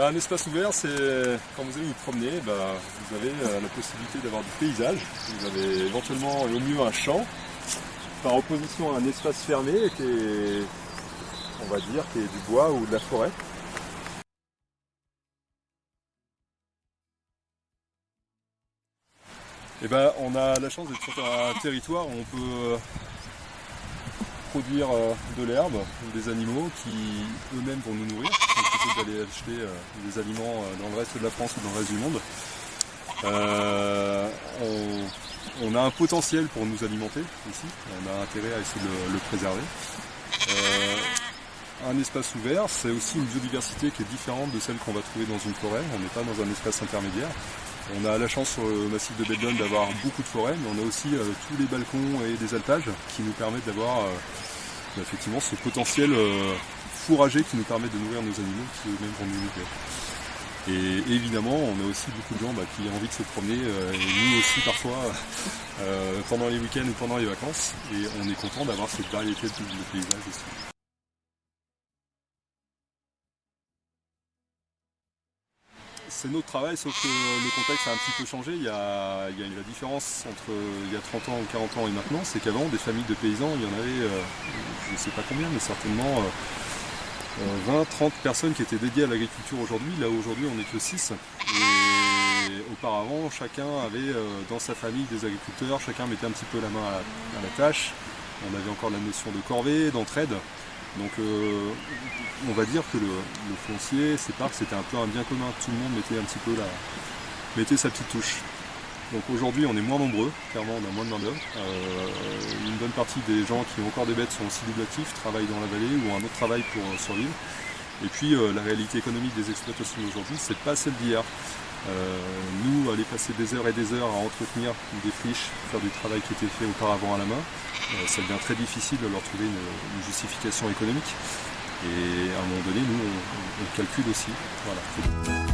Un espace ouvert, c'est quand vous allez vous promener, vous avez la possibilité d'avoir du paysage. Vous avez éventuellement et au mieux un champ, par opposition à un espace fermé qui est, on va dire, qui est du bois ou de la forêt. On a la chance d'être sur un territoire où on peut produire de l'herbe ou des animaux qui eux-mêmes vont nous nourrir, plutôt que d'aller acheter des aliments dans le reste de la France ou dans le reste du monde. On a un potentiel pour nous alimenter ici, on a intérêt à essayer de le préserver. Un espace ouvert, c'est aussi une biodiversité qui est différente de celle qu'on va trouver dans une forêt, on n'est pas dans un espace intermédiaire. On a la chance sur le massif de Belledonne d'avoir beaucoup de forêts, mais on a aussi tous les balcons et des alpages qui nous permettent d'avoir effectivement ce potentiel fourrager qui nous permet de nourrir nos animaux qui eux-mêmes vont nous nourrir. Et évidemment, on a aussi beaucoup de gens qui ont envie de se promener, et nous aussi parfois, pendant les week-ends ou pendant les vacances, et on est content d'avoir cette variété de paysages aussi. C'est notre travail, sauf que le contexte a un petit peu changé. Il y a la différence entre il y a 30 ans ou 40 ans et maintenant, c'est qu'avant, des familles de paysans, il y en avait, je ne sais pas combien, mais certainement 20, 30 personnes qui étaient dédiées à l'agriculture aujourd'hui. Là, aujourd'hui, on n'est que 6. Et auparavant, chacun avait dans sa famille des agriculteurs, chacun mettait un petit peu la main à la tâche. On avait encore la notion de corvée, d'entraide. Donc on va dire que le foncier, c'était un peu un bien commun, tout le monde mettait un petit peu mettait sa petite touche. Donc aujourd'hui on est moins nombreux, clairement on a moins de main d'œuvre. Une bonne partie des gens qui ont encore des bêtes sont aussi double actifs, travaillent dans la vallée ou un autre travail pour survivre. Et puis la réalité économique des exploitations d'aujourd'hui, c'est pas celle d'hier. Nous, aller passer des heures et des heures à entretenir des friches, faire du travail qui était fait auparavant à la main, ça devient très difficile de leur trouver une justification économique. Et à un moment donné, nous, on calcule aussi. Voilà.